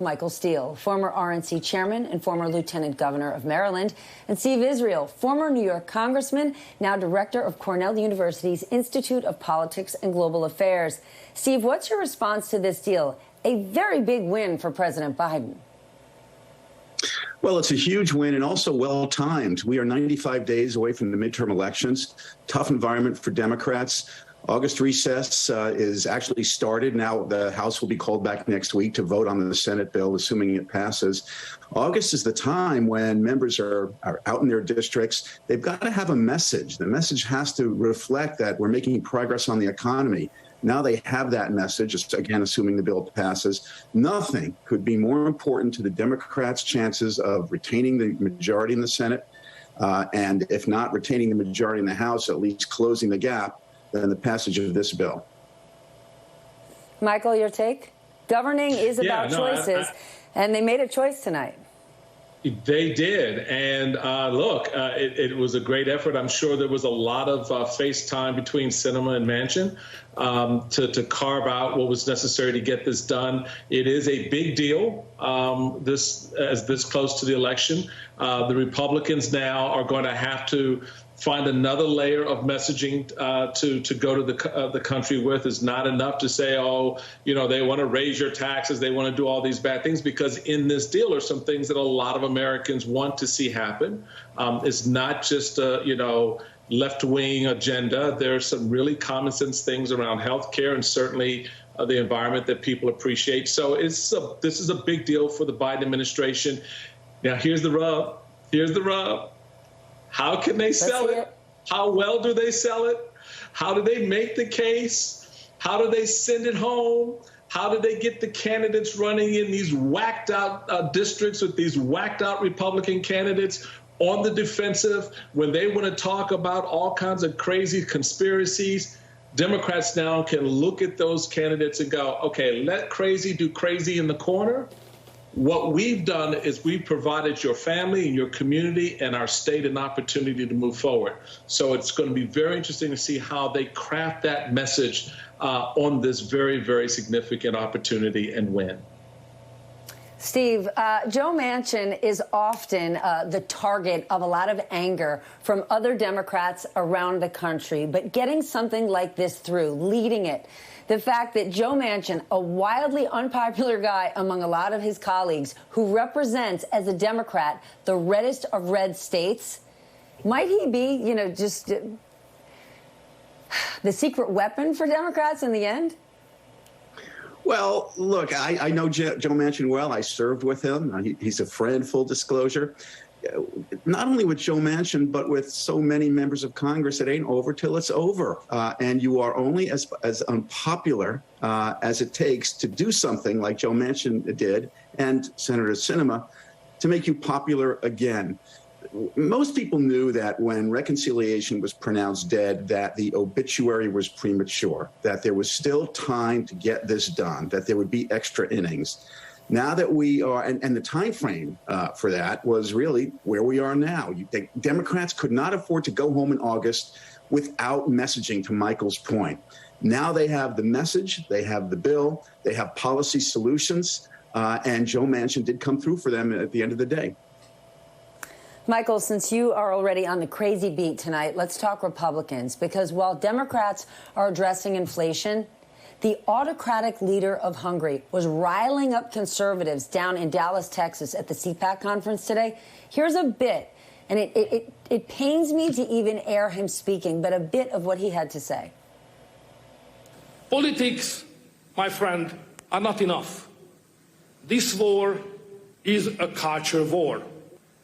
Michael Steele, former RNC chairman and former lieutenant governor of Maryland, and Steve Israel, former New York congressman, now director of Cornell University's Institute of Politics and Global Affairs. Steve, what's your response to this deal? A very big win for President Biden. Well, it's a huge win and also well-timed. We are 95 days away from the midterm elections. Tough environment for Democrats. August recess is actually started. Now the House will be called back next week to vote on the Senate bill, assuming it passes. August is the time when members are out in their districts. They've got to have a message. The message has to reflect that we're making progress on the economy. Now they have that message, again, assuming the bill passes. Nothing could be more important to the Democrats' chances of retaining the majority in the Senate, and if not retaining the majority in the House, at least closing the gap, than the passage of this bill. Michael, your take? Governing is about choices, and they made a choice tonight. They did. And look, it was a great effort. I'm sure there was a lot of face time between Sinema and Manchin to carve out what was necessary to get this done. It is a big deal this close to the election. The Republicans now are going to have to find another layer of messaging to go to the country with. Is not enough to say, oh, you know, they want to raise your taxes, they want to do all these bad things, because in this deal are some things that a lot of Americans want to see happen. It's not just a, left-wing agenda. There's some really common sense things around health care and certainly the environment that people appreciate. So this is a big deal for the Biden administration. Now, here's the rub. Here's the rub. How can they sell it? How well do they sell it? How do they make the case? How do they send it home? How do they get the candidates running in these whacked out districts with these whacked out Republican candidates on the defensive when they want to talk about all kinds of crazy conspiracies? Democrats now can look at those candidates and go, okay, let crazy do crazy in the corner. What we've done is we've provided your family and your community and our state an opportunity to move forward. So it's going to be very interesting to see how they craft that message on this very, very significant opportunity and win. Steve, Joe Manchin is often the target of a lot of anger from other Democrats around the country, but getting something like this through, leading it, the fact that Joe Manchin, a wildly unpopular guy among a lot of his colleagues, who represents, as a Democrat, the reddest of red states, might he be, just the secret weapon for Democrats in the end? Well, look, I know Joe Manchin well. I served with him. He's a friend, full disclosure. Not only with Joe Manchin, but with so many members of Congress, it ain't over till it's over. And you are only as unpopular as it takes to do something like Joe Manchin did and Senator Sinema to make you popular again. Most people knew that when reconciliation was pronounced dead, that the obituary was premature, that there was still time to get this done, that there would be extra innings. Now that we are, and the time frame for that was really where we are now. Democrats could not afford to go home in August without messaging, to Michael's point. Now they have the message, they have the bill, they have policy solutions, and Joe Manchin did come through for them at the end of the day. Michael, since you are already on the crazy beat tonight, let's talk Republicans, because while Democrats are addressing inflation, the autocratic leader of Hungary was riling up conservatives down in Dallas, Texas at the CPAC conference today. Here's a bit, and it pains me to even air him speaking, but a bit of what he had to say. Politics, my friend, are not enough. This war is a culture war.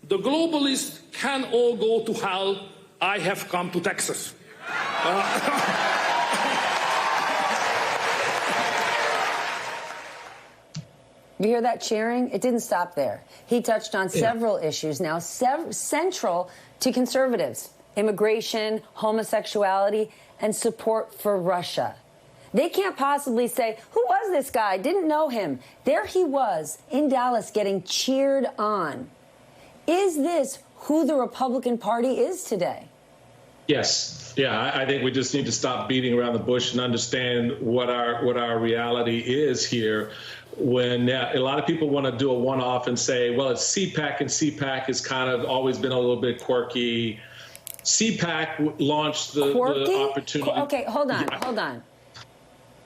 The globalists can all go to hell. I have come to Texas. You hear that cheering? It didn't stop there. He touched on several issues now central to conservatives: immigration, homosexuality, and support for Russia. They can't possibly say, who was this guy? Didn't know him. There he was in Dallas getting cheered on. Is this who the Republican Party is today? Yes. Yeah, I think we just need to stop beating around the bush and understand what our reality is here. When a lot of people want to do a one-off and say, well, it's CPAC, and CPAC has kind of always been a little bit quirky. CPAC launched the opportunity. Okay, hold on.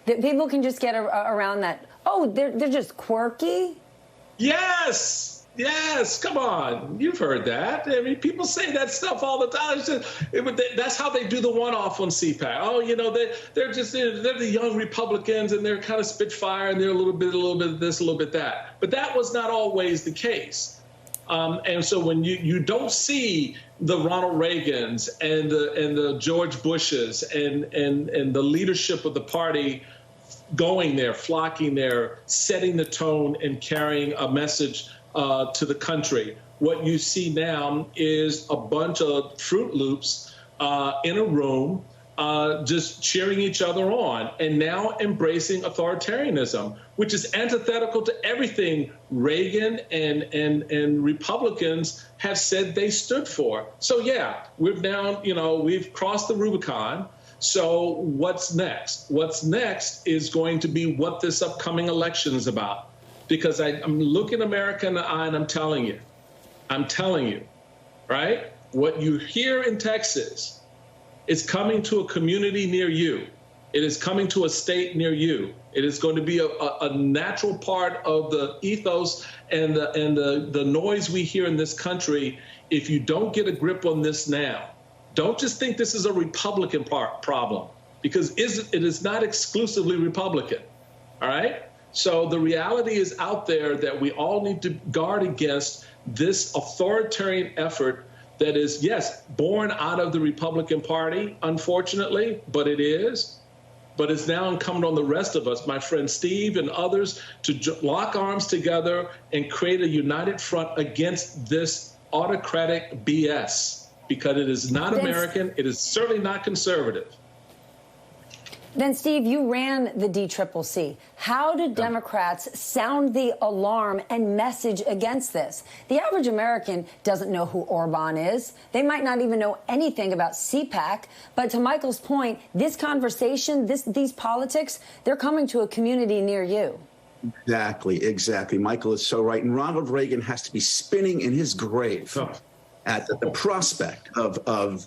People can just get around that. Oh, they're just quirky? Yes. Yes, come on. You've heard that. I mean, people say that stuff all the time. That's how they do the one-off on CPAC. Oh, they're the young Republicans, and they're kind of spitfire, and they're a little bit of this, a little bit that. But that was not always the case. And so when you don't see the Ronald Reagans and the George Bushes and the leadership of the party going there, flocking there, setting the tone and carrying a message to the country, what you see now is a bunch of Fruit Loops in a room just cheering each other on, and now embracing authoritarianism, which is antithetical to everything Reagan and Republicans have said they stood for. So yeah, we've crossed the Rubicon. So what's next? What's next is going to be what this upcoming election is about. Because I'm looking America in the eye and I'm telling you, right? What you hear in Texas is coming to a community near you. It is coming to a state near you. It is going to be a natural part of the ethos and the noise we hear in this country if you don't get a grip on this now. Don't just think this is a Republican problem, because it is not exclusively Republican, all right? So the reality is out there that we all need to guard against this authoritarian effort that is, yes, born out of the Republican Party, unfortunately, but it is. But it's now incumbent on the rest of us, my friend Steve and others, to lock arms together and create a united front against this autocratic BS, because it is not American. It is certainly not conservative. Then, Steve, you ran the DCCC. How do Democrats sound the alarm and message against this? The average American doesn't know who Orban is. They might not even know anything about CPAC. But to Michael's point, this conversation, these politics, they're coming to a community near you. Exactly. Michael is so right. And Ronald Reagan has to be spinning in his grave at the prospect of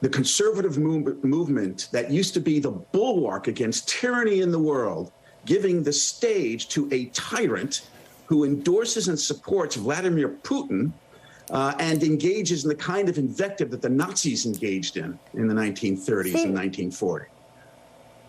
the conservative movement that used to be the bulwark against tyranny in the world, giving the stage to a tyrant who endorses and supports Vladimir Putin and engages in the kind of invective that the Nazis engaged in the 1930s and 1940s.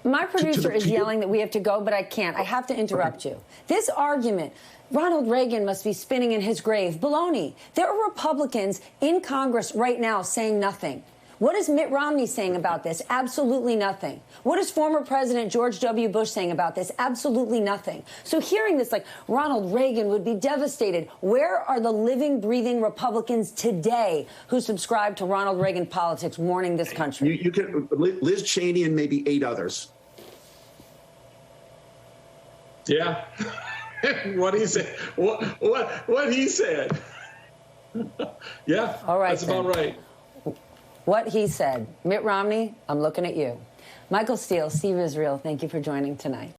My producer is yelling that we have to go, but I can't. I have to interrupt you. This argument, Ronald Reagan must be spinning in his grave. Baloney. There are Republicans in Congress right now saying nothing. What is Mitt Romney saying about this? Absolutely nothing. What is former President George W. Bush saying about this? Absolutely nothing. So hearing this, like Ronald Reagan would be devastated. Where are the living, breathing Republicans today who subscribe to Ronald Reagan politics warning this country? You can Liz Cheney and maybe 8 others. Yeah. What he said. What he said. Yeah. All right. That's about right. What he said. Mitt Romney, I'm looking at you. Michael Steele, Steve Israel, thank you for joining tonight.